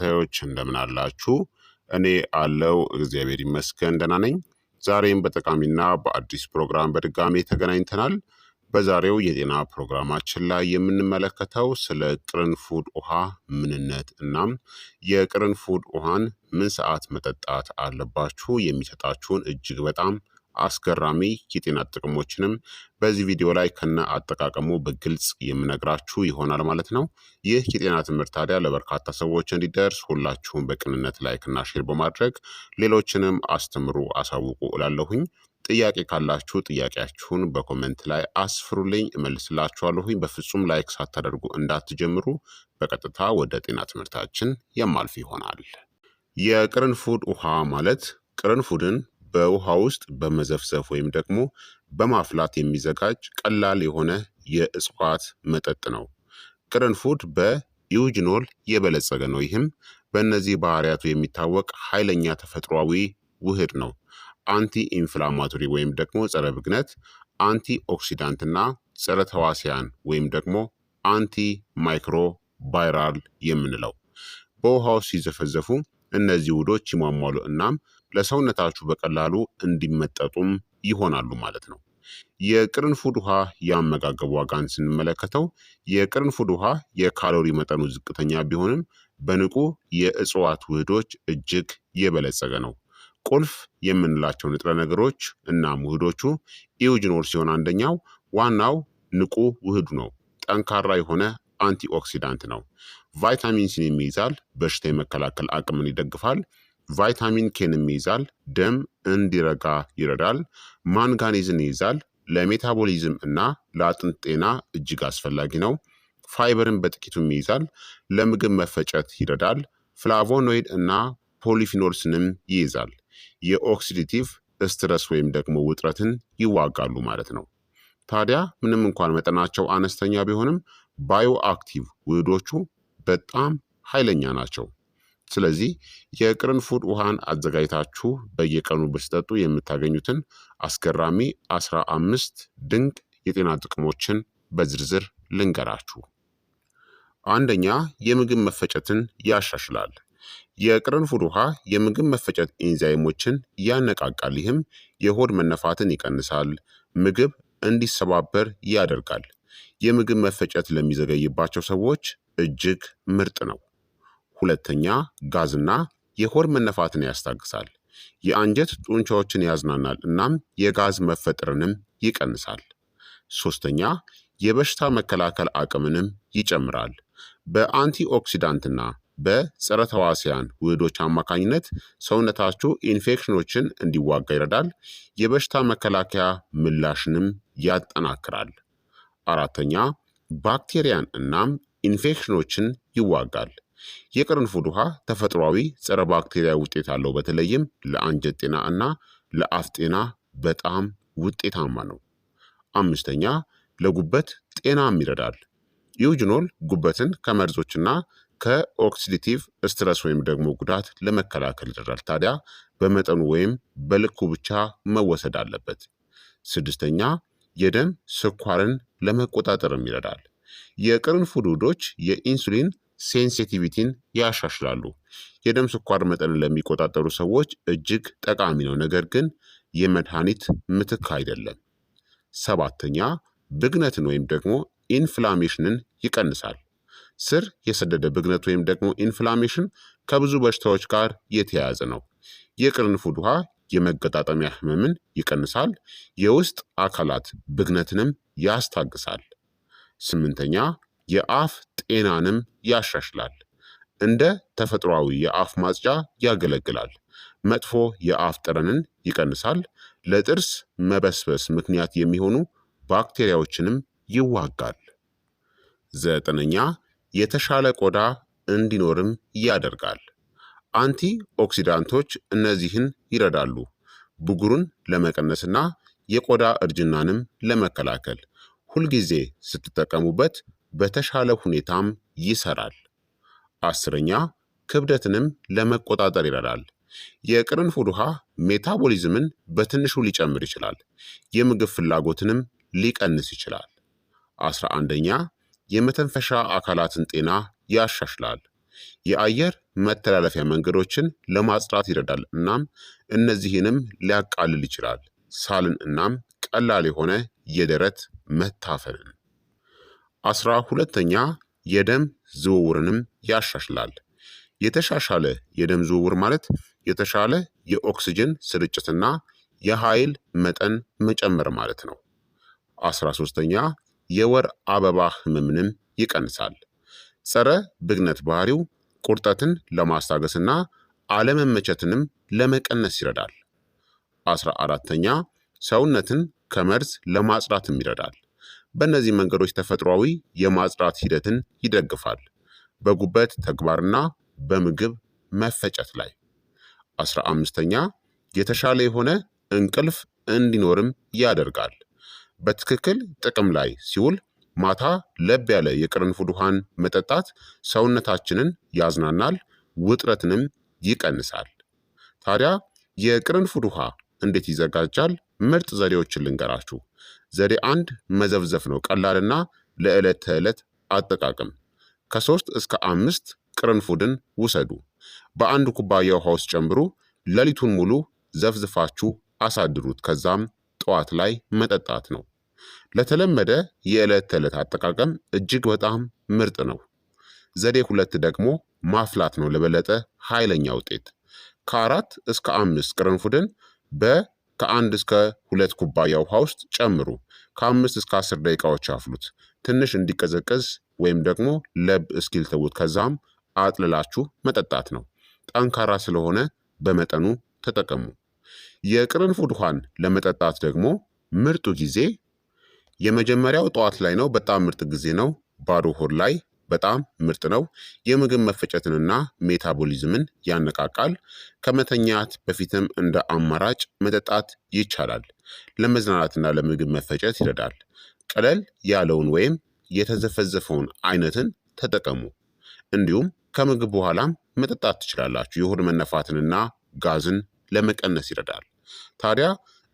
ተከታዮች እንደምን አላችሁ? እኔ አለው እግዚአብሔር ይመስገን ደህና ነኝ። ዛሬም በጠቃሚና በአዲስ ፕሮግራም በድጋሜ ተገናኝተናል። በዛሬው የጤና ፕሮግራማችን ላይ የምንመለከተው ስለ ቅርንፉድ ውሃ ምንነት እናም የቅርንፉድ ውሃን ምን ሰዓት መጠጣት አለባችሁ የሚሰጣችሁን እጅግ በጣም አስገራሚ የጤና ጥቅሞችንም በዚህ ቪዲዮ ላይ ከነ አጠቃቀሙ በግልጽ የምነግራችሁ ይሆናል ማለት ነው። ይህ የጤና ትምህርት ታዲያ ለበርካታ ሰዎች እንዲደርስ ሁላችሁም በቅንነት ላይክና ሼር በማድረግ ሌሎችንም አስተምሩ አሳውቁ እላለሁኝ። ጥያቄ ካላችሁ ጥያቄያችሁን በኮመንት ላይ አስፍሩልኝ፣ እመልስላችኋለሁኝ። በፍጹም ላይክ ሳታደርጉ እንዳትጀምሩ። በቀጥታ ወደ ጤና ትምህርታችን የማልፍ ይሆናል። የቅርንፉድ ውሃ ማለት ቅርንፉድን በውሃ ውስጥ በመዘፍዘፍ ወይም ደግሞ በማፍላት የሚዘጋጅ ቀላል የሆነ የእጽዋት መጠጥ ነው። ቅርንፉድ በኢዩጅኖል የበለጸገ ነው። ይህም በእነዚህ ባህሪያቱ የሚታወቅ ኃይለኛ ተፈጥሯዊ ውህድ ነው። አንቲ ኢንፍላማቶሪ ወይም ደግሞ ጸረ ብግነት፣ አንቲ ኦክሲዳንት እና ጸረ ተዋሲያን ወይም ደግሞ አንቲ ማይክሮ ባይራል የምንለው በውሃው ሲዘፈዘፉ እነዚህ ውህዶች ይሟሟሉ እናም ለሰውነታችሁ በቀላሉ እንዲመጠጡም ይሆናሉ ማለት ነው። የቅርንፉድ ውሃ የአመጋገብ ዋጋን ስንመለከተው የቅርንፉድ ውሃ የካሎሪ መጠኑ ዝቅተኛ ቢሆንም በንቁ የእጽዋት ውህዶች እጅግ የበለጸገ ነው። ቁልፍ የምንላቸው ንጥረ ነገሮች እናም ውህዶቹ ኢዩጅኖል ሲሆን አንደኛው ዋናው ንቁ ውህዱ ነው። ጠንካራ የሆነ አንቲኦክሲዳንት ነው። ቫይታሚን ሲን ይይዛል፣ በሽታ የመከላከል አቅምን ይደግፋል። ቫይታሚን ኬንም ይይዛል፣ ደም እንዲረጋ ይረዳል። ማንጋኔዝን ይይዛል፣ ለሜታቦሊዝም እና ለአጥንት ጤና እጅግ አስፈላጊ ነው። ፋይበርን በጥቂቱም ይይዛል፣ ለምግብ መፈጨት ይረዳል። ፍላቮኖይድ እና ፖሊፊኖልስንም ይይዛል፣ የኦክሲዲቲቭ ስትረስ ወይም ደግሞ ውጥረትን ይዋጋሉ ማለት ነው። ታዲያ ምንም እንኳን መጠናቸው አነስተኛ ቢሆንም ባዮ አክቲቭ ውህዶቹ በጣም ኃይለኛ ናቸው። ስለዚህ የቅርንፉድ ውሃን አዘጋጅታችሁ በየቀኑ ብትጠጡ የምታገኙትን አስገራሚ 15 ድንቅ የጤና ጥቅሞችን በዝርዝር ልንገራችሁ። አንደኛ፣ የምግብ መፈጨትን ያሻሽላል። የቅርንፉድ ውሃ የምግብ መፈጨት ኤንዛይሞችን ያነቃቃል። ይህም የሆድ መነፋትን ይቀንሳል፣ ምግብ እንዲሰባበር ያደርጋል። የምግብ መፈጨት ለሚዘገይባቸው ሰዎች እጅግ ምርጥ ነው። ሁለተኛ፣ ጋዝና የሆድ መነፋትን ያስታግሳል። የአንጀት ጡንቻዎችን ያዝናናል እናም የጋዝ መፈጠርንም ይቀንሳል። ሶስተኛ፣ የበሽታ መከላከል አቅምንም ይጨምራል። በአንቲኦክሲዳንትና በጸረ ተዋሲያን ውህዶች አማካኝነት ሰውነታችሁ ኢንፌክሽኖችን እንዲዋጋ ይረዳል። የበሽታ መከላከያ ምላሽንም ያጠናክራል። አራተኛ፣ ባክቴሪያን እናም ኢንፌክሽኖችን ይዋጋል። የቅርንፉድ ውሃ ተፈጥሯዊ ጸረ ባክቴሪያ ውጤት አለው። በተለይም ለአንጀት ጤና እና ለአፍ ጤና በጣም ውጤታማ ነው። አምስተኛ፣ ለጉበት ጤናም ይረዳል። ኢዩጅኖል ጉበትን ከመርዞችና ከኦክሲዲቲቭ ስትረስ ወይም ደግሞ ጉዳት ለመከላከል ይረዳል። ታዲያ በመጠኑ ወይም በልኩ ብቻ መወሰድ አለበት። ስድስተኛ፣ የደም ስኳርን ለመቆጣጠርም ይረዳል። የቅርንፉድ ውህዶች የኢንሱሊን ሴንሲቲቪቲን ያሻሽላሉ። የደም ስኳር መጠንን ለሚቆጣጠሩ ሰዎች እጅግ ጠቃሚ ነው፣ ነገር ግን የመድኃኒት ምትክ አይደለም። ሰባተኛ፣ ብግነትን ወይም ደግሞ ኢንፍላሜሽንን ይቀንሳል። ስር የሰደደ ብግነት ወይም ደግሞ ኢንፍላሜሽን ከብዙ በሽታዎች ጋር የተያያዘ ነው። የቅርንፉድ ውሃ የመገጣጠሚያ ህመምን ይቀንሳል፣ የውስጥ አካላት ብግነትንም ያስታግሳል። ስምንተኛ፣ የአፍ ጤናንም ያሻሽላል። እንደ ተፈጥሯዊ የአፍ ማጽጃ ያገለግላል። መጥፎ የአፍ ጠረንን ይቀንሳል። ለጥርስ መበስበስ ምክንያት የሚሆኑ ባክቴሪያዎችንም ይዋጋል። ዘጠነኛ፣ የተሻለ ቆዳ እንዲኖርም ያደርጋል። አንቲ ኦክሲዳንቶች እነዚህን ይረዳሉ፣ ብጉርን ለመቀነስና የቆዳ እርጅናንም ለመከላከል። ሁልጊዜ ስትጠቀሙበት በተሻለ ሁኔታም ይሰራል። አስረኛ፣ ክብደትንም ለመቆጣጠር ይረዳል። የቅርንፉድ ውሃ ሜታቦሊዝምን በትንሹ ሊጨምር ይችላል፣ የምግብ ፍላጎትንም ሊቀንስ ይችላል። 11ኛ፣ የመተንፈሻ አካላትን ጤና ያሻሽላል። የአየር መተላለፊያ መንገዶችን ለማጽዳት ይረዳል። እናም እነዚህንም ሊያቃልል ይችላል። ሳልን እናም ቀላል የሆነ የደረት መታፈንን። 12ኛ የደም ዝውውርንም ያሻሽላል። የተሻሻለ የደም ዝውውር ማለት የተሻለ የኦክስጅን ስርጭትና የኃይል መጠን መጨመር ማለት ነው። 13ኛ የወር አበባ ህመምንም ይቀንሳል። ጸረ ብግነት ባህሪው ቁርጠትን ለማስታገስና አለመመቸትንም ለመቀነስ ይረዳል። 14ኛ ሰውነትን ከመርዝ ለማጽዳትም ይረዳል። በእነዚህ መንገዶች ተፈጥሯዊ የማጽዳት ሂደትን ይደግፋል፣ በጉበት ተግባርና በምግብ መፈጨት ላይ። 15ኛ የተሻለ የሆነ እንቅልፍ እንዲኖርም ያደርጋል። በትክክል ጥቅም ላይ ሲውል ማታ ለብ ያለ የቅርንፉድ ውሃን መጠጣት ሰውነታችንን ያዝናናል፣ ውጥረትንም ይቀንሳል። ታዲያ የቅርንፉድ ውሃ እንዴት ይዘጋጃል? ምርጥ ዘዴዎችን ልንገራችሁ። ዘዴ 1 መዘፍዘፍ ነው። ቀላልና ለዕለት ተዕለት አጠቃቀም። ከ3 እስከ 5 ቅርንፉድን ውሰዱ። በአንድ ኩባያ ውሃ ውስጥ ጨምሩ። ሌሊቱን ሙሉ ዘፍዝፋችሁ አሳድሩት። ከዛም ጠዋት ላይ መጠጣት ነው። ለተለመደ የዕለት ተዕለት አጠቃቀም እጅግ በጣም ምርጥ ነው። ዘዴ 2 ደግሞ ማፍላት ነው። ለበለጠ ኃይለኛ ውጤት ከ4 እስከ 5 ቅርንፉድን ከ1 እስከ 2 ኩባያ ውሃ ውስጥ ጨምሩ። ከ5 እስከ 10 ደቂቃዎች አፍሉት። ትንሽ እንዲቀዘቀዝ ወይም ደግሞ ለብ እስኪል ተዉት። ከዛም አጥልላችሁ መጠጣት ነው። ጠንካራ ስለሆነ በመጠኑ ተጠቀሙ። የቅርንፉድ ውሃን ለመጠጣት ደግሞ ምርጡ ጊዜ የመጀመሪያው ጠዋት ላይ ነው። በጣም ምርጥ ጊዜ ነው። ባዶ ሆድ ላይ በጣም ምርጥ ነው። የምግብ መፈጨትንና ሜታቦሊዝምን ያነቃቃል። ከመተኛት በፊትም እንደ አማራጭ መጠጣት ይቻላል። ለመዝናናትና ለምግብ መፈጨት ይረዳል። ቀለል ያለውን ወይም የተዘፈዘፈውን አይነትን ተጠቀሙ። እንዲሁም ከምግብ በኋላም መጠጣት ትችላላችሁ። የሆድ መነፋትንና ጋዝን ለመቀነስ ይረዳል። ታዲያ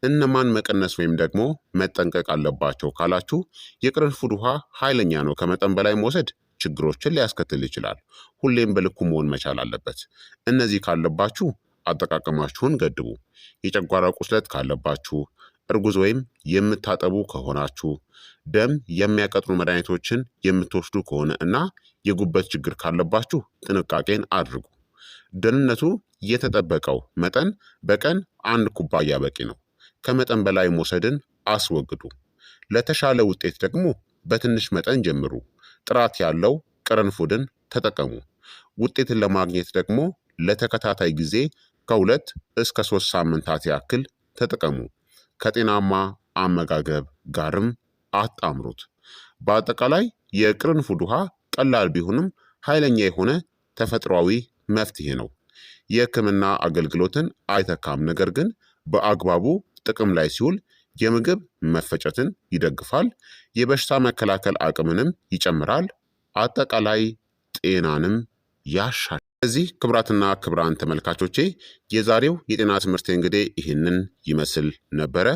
እነማን መቀነስ ወይም ደግሞ መጠንቀቅ አለባቸው ካላችሁ፣ የቅርንፉድ ውሃ ኃይለኛ ነው። ከመጠን በላይ መውሰድ ችግሮችን ሊያስከትል ይችላል። ሁሌም በልኩ መሆን መቻል አለበት። እነዚህ ካለባችሁ አጠቃቀማችሁን ገድቡ። የጨጓራ ቁስለት ካለባችሁ፣ እርጉዝ ወይም የምታጠቡ ከሆናችሁ፣ ደም የሚያቀጥኑ መድኃኒቶችን የምትወስዱ ከሆነ እና የጉበት ችግር ካለባችሁ ጥንቃቄን አድርጉ። ደህንነቱ የተጠበቀው መጠን በቀን 1 ኩባያ በቂ ነው። ከመጠን በላይ መውሰድን አስወግዱ። ለተሻለ ውጤት ደግሞ በትንሽ መጠን ጀምሩ። ጥራት ያለው ቅርንፉድን ተጠቀሙ። ውጤትን ለማግኘት ደግሞ ለተከታታይ ጊዜ ከ2 እስከ 3 ሳምንታት ያክል ተጠቀሙ። ከጤናማ አመጋገብ ጋርም አጣምሩት። በአጠቃላይ የቅርንፉድ ውሃ ቀላል ቢሆንም ኃይለኛ የሆነ ተፈጥሯዊ መፍትሄ ነው። የሕክምና አገልግሎትን አይተካም፣ ነገር ግን በአግባቡ ጥቅም ላይ ሲውል የምግብ መፈጨትን ይደግፋል፣ የበሽታ መከላከል አቅምንም ይጨምራል፣ አጠቃላይ ጤናንም ያሻል። ስለዚህ ክቡራትና ክቡራን ተመልካቾቼ የዛሬው የጤና ትምህርት እንግዲህ ይህንን ይመስል ነበረ።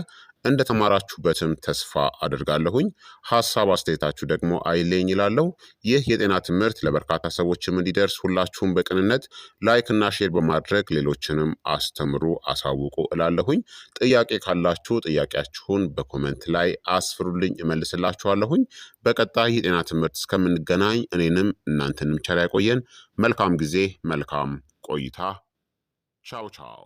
እንደተማራችሁበትም ተስፋ አድርጋለሁኝ። ሀሳብ አስተያየታችሁ ደግሞ አይለኝ ይላለው። ይህ የጤና ትምህርት ለበርካታ ሰዎችም እንዲደርስ ሁላችሁም በቅንነት ላይክ እና ሼር በማድረግ ሌሎችንም አስተምሩ፣ አሳውቁ እላለሁኝ። ጥያቄ ካላችሁ ጥያቄያችሁን በኮመንት ላይ አስፍሩልኝ፣ እመልስላችኋለሁኝ። በቀጣይ የጤና ትምህርት እስከምንገናኝ እኔንም እናንተንም ቸር ያቆየን። መልካም ጊዜ፣ መልካም ቆይታ። ቻው ቻው።